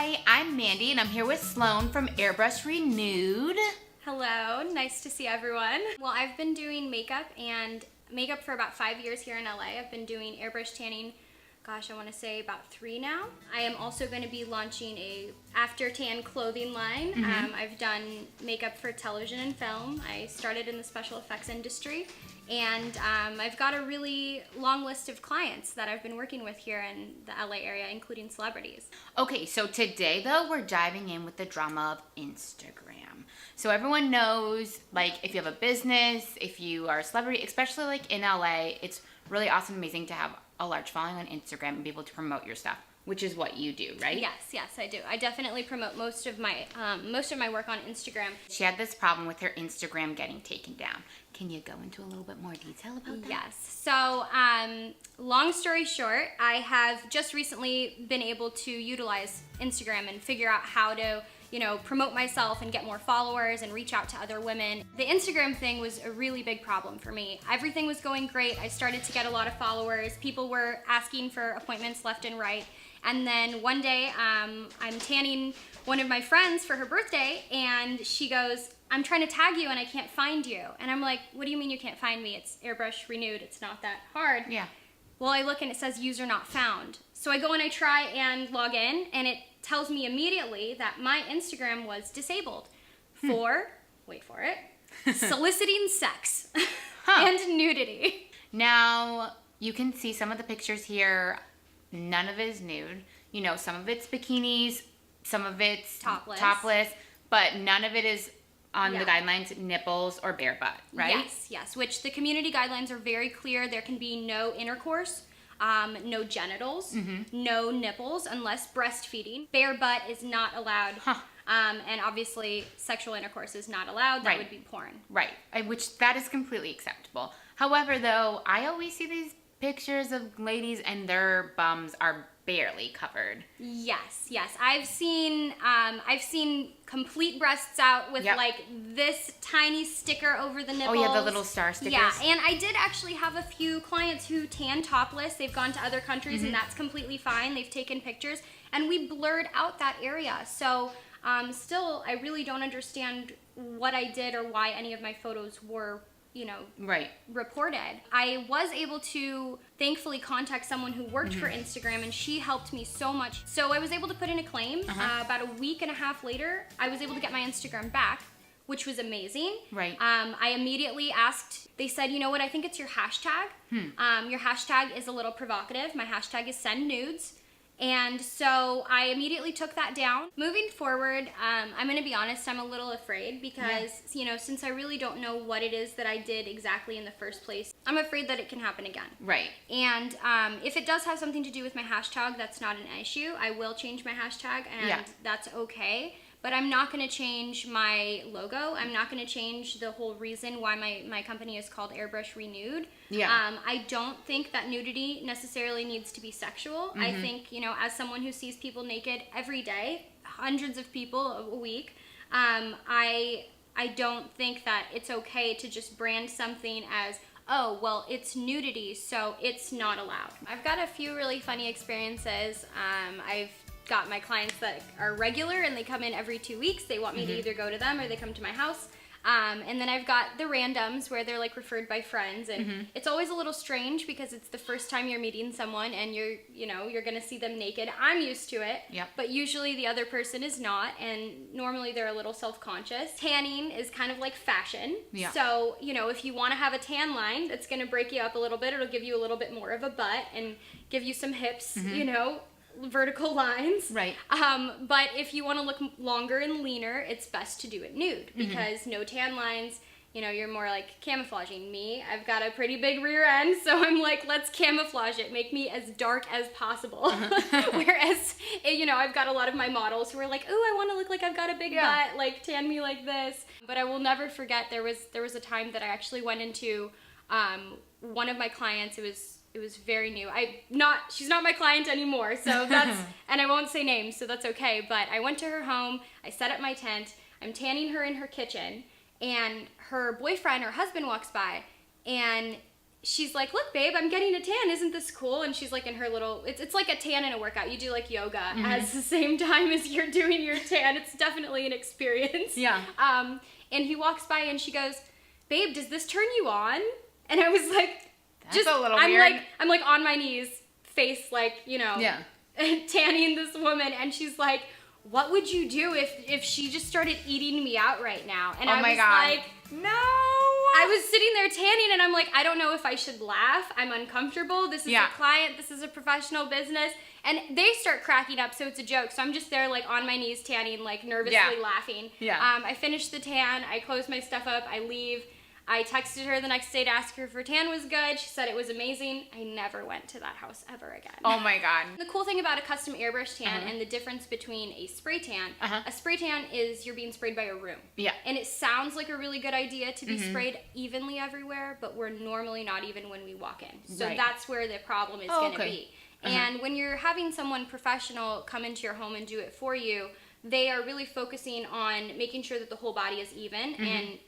Hi, I'm Mandy and I'm here with Sloan from Airbrush Renude. Hello, nice to see everyone. Well, I've been doing makeup for about 5 years here in LA. I've been doing airbrush tanning, I want to say about 3 now. I am also going to be launching a after tan clothing line. I've done makeup for television and film. I started in the special effects industry, and I've got a really long list of clients that I've been working with here in the LA area, including celebrities. Okay, so today though, we're diving in with the drama of Instagram. So everyone knows, like, if you have a business, if you are a celebrity, especially like in LA, it's really awesome, amazing to have a large following on Instagram and be able to promote your stuff, which is what you do, right? Yes, I do. I definitely promote most of my work on Instagram. She had this problem with her Instagram getting taken down. Can you go into a little bit more detail about that? Yes. So, long story short, I have just recently been able to utilize Instagram and figure out how to, promote myself and get more followers and reach out to other women. The Instagram thing was a really big problem for me. Everything was going great. I started to get a lot of followers. People were asking for appointments left and right. And then one day, I'm tanning one of my friends for her birthday, and she goes, "I'm trying to tag you and I can't find you." And I'm like, "What do you mean you can't find me? It's Airbrush Renude. It's not that hard." Yeah. Well, I look and it says user not found. So I go and I try and log in, and it tells me immediately that my Instagram was disabled for, wait for it, soliciting sex and nudity. Now, you can see some of the pictures here. None of it is nude. Some of it's bikinis, some of it's topless, but none of it is on the guidelines, nipples or bare butt, right? Yes, which the community guidelines are very clear. There can be no intercourse, no genitals, no nipples unless breastfeeding. Bare butt is not allowed. And obviously sexual intercourse is not allowed. That would be porn. Right, which that is completely acceptable. However, though, I always see these pictures of ladies and their bums are barely covered. Yes. I've seen complete breasts out with like this tiny sticker over the nipples. Oh yeah, the little star stickers. Yeah, and I did actually have a few clients who tan topless. They've gone to other countries and that's completely fine. They've taken pictures and we blurred out that area. So still, I really don't understand what I did or why any of my photos were reported. I was able to thankfully contact someone who worked for Instagram, and she helped me so much. So I was able to put in a claim. About a week and a half later, I was able to get my Instagram back, which was amazing. Right. I immediately asked, they said, "You know what, I think it's your hashtag. Your hashtag is a little provocative. My hashtag is send nudes." And so I immediately took that down. Moving forward, I'm going to be honest, I'm a little afraid because, since I really don't know what it is that I did exactly in the first place, I'm afraid that it can happen again. Right. And if it does have something to do with my hashtag, that's not an issue. I will change my hashtag, and that's okay. But I'm not going to change my logo. I'm not going to change the whole reason why my company is called Airbrush Renude. Yeah. I don't think that nudity necessarily needs to be sexual. I think, as someone who sees people naked every day, hundreds of people a week, I don't think that it's okay to just brand something as, oh, well, it's nudity, so it's not allowed. I've got a few really funny experiences. I've got my clients that are regular and they come in every 2 weeks. They want me to either go to them or they come to my house. And then I've got the randoms where they're like referred by friends, and it's always a little strange because it's the first time you're meeting someone and you're gonna see them naked. I'm used to it, but usually the other person is not, and normally they're a little self-conscious. Tanning is kind of like fashion. So, if you wanna have a tan line that's gonna break you up a little bit, it'll give you a little bit more of a butt and give you some hips, vertical lines. Right. But if you want to look longer and leaner, it's best to do it nude because no tan lines, you're more like camouflaging. Me, I've got a pretty big rear end, so I'm like, let's camouflage it, make me as dark as possible. Whereas, I've got a lot of my models who are like, "Ooh, I want to look like I've got a big butt, like tan me like this." But I will never forget, there was a time that I actually went into one of my clients. It was very new. She's not my client anymore, so that's, and I won't say names, so that's okay, but I went to her home, I set up my tent, I'm tanning her in her kitchen, and her boyfriend, her husband walks by, and she's like, look, babe, I'm getting a tan. Isn't this cool? And she's like in her little, it's like a tan in a workout. You do like yoga at the same time as you're doing your tan. It's definitely an experience. Yeah. And he walks by and she goes, babe, does this turn you on? And I was like, That's a little weird. I'm like on my knees, face like, you know, tanning this woman. And she's like, what would you do if she just started eating me out right now? And I was like, no. I was sitting there tanning and I'm like, I don't know if I should laugh. I'm uncomfortable. This is a client. This is a professional business. And they start cracking up, so it's a joke. So I'm just there like on my knees tanning, like nervously laughing. Yeah. I finish the tan. I close my stuff up. I leave. I texted her the next day to ask her if her tan was good. She said it was amazing. I never went to that house ever again. Oh my God. The cool thing about a custom airbrush tan and the difference between a spray tan, a spray tan is you're being sprayed by a room. Yeah. And it sounds like a really good idea to be sprayed evenly everywhere, but we're normally not even when we walk in. So that's where the problem is going to be. And when you're having someone professional come into your home and do it for you, they are really focusing on making sure that the whole body is even and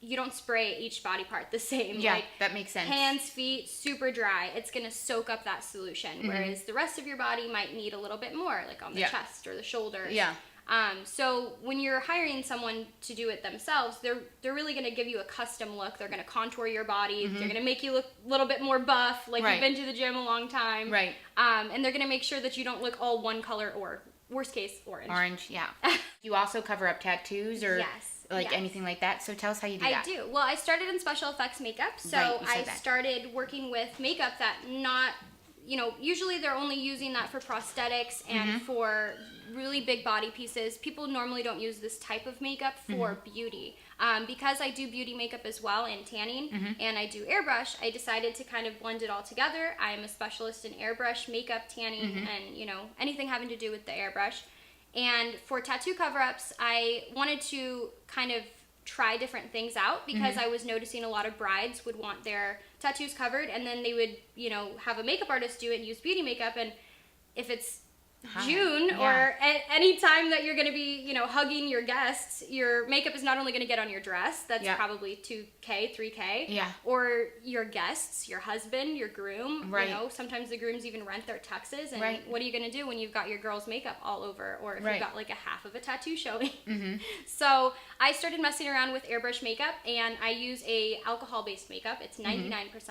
you don't spray each body part the same. Yeah, like, that makes sense. Hands, feet, super dry. It's going to soak up that solution. Whereas the rest of your body might need a little bit more, like on the chest or the shoulders. Yeah. So when you're hiring someone to do it themselves, they're really going to give you a custom look. They're going to contour your body. They're going to make you look a little bit more buff, like you've been to the gym a long time. Right. And they're going to make sure that you don't look all one color or, worst case, orange. Orange, yeah. You also cover up tattoos or anything like that. So tell us how you do that. I do. Well, I started in special effects makeup. So I started working with makeup that usually they're only using that for prosthetics and for really big body pieces. People normally don't use this type of makeup for beauty. Because I do beauty makeup as well and tanning and I do airbrush, I decided to kind of blend it all together. I'm a specialist in airbrush, makeup, tanning, and anything having to do with the airbrush. And for tattoo cover-ups, I wanted to kind of try different things out because I was noticing a lot of brides would want their tattoos covered and then they would, have a makeup artist do it and use beauty makeup. And if it's June or any time that you're going to be, hugging your guests, your makeup is not only going to get on your dress, that's probably $2K, $3K, or your guests, your husband, your groom, sometimes the grooms even rent their tuxes, and what are you going to do when you've got your girl's makeup all over, or if you've got like a half of a tattoo showing? So I started messing around with airbrush makeup, and I use a alcohol-based makeup. It's 99%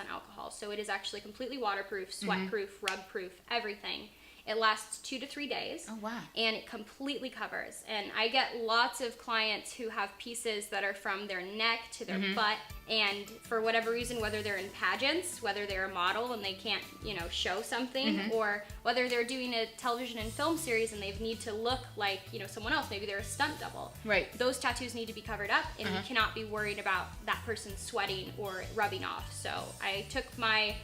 alcohol, so it is actually completely waterproof, sweat-proof, rub-proof, everything. It lasts 2 to 3 days. Oh, wow. And it completely covers. And I get lots of clients who have pieces that are from their neck to their butt. And for whatever reason, whether they're in pageants, whether they're a model and they can't, show something, or whether they're doing a television and film series and they need to look like, someone else. Maybe they're a stunt double. Right. Those tattoos need to be covered up, and you cannot be worried about that person sweating or rubbing off. So I took my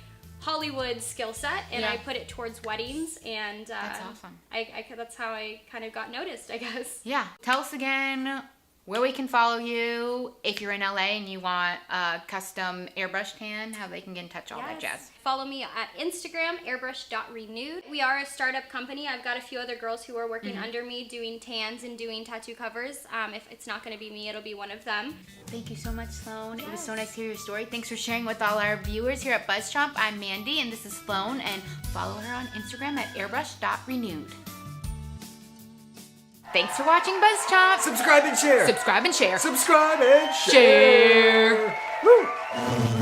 Hollywood skill set and I put it towards weddings, and that's awesome. That's how I kind of got noticed, I guess. Yeah. Tell us again where we can follow you if you're in LA and you want a custom airbrush tan, how they can get in touch, all that jazz. Follow me at Instagram, airbrush.renude. We are a startup company. I've got a few other girls who are working under me doing tans and doing tattoo covers. If it's not going to be me, it'll be one of them. Thank you so much, Sloan. It was so nice to hear your story. Thanks for sharing with all our viewers here at BuzzChomp. I'm Mandy, and this is Sloan, and follow her on Instagram at airbrush.renude. Thanks for watching BuzzChomp. Subscribe and share. Subscribe and share. Subscribe and share. Share. Woo.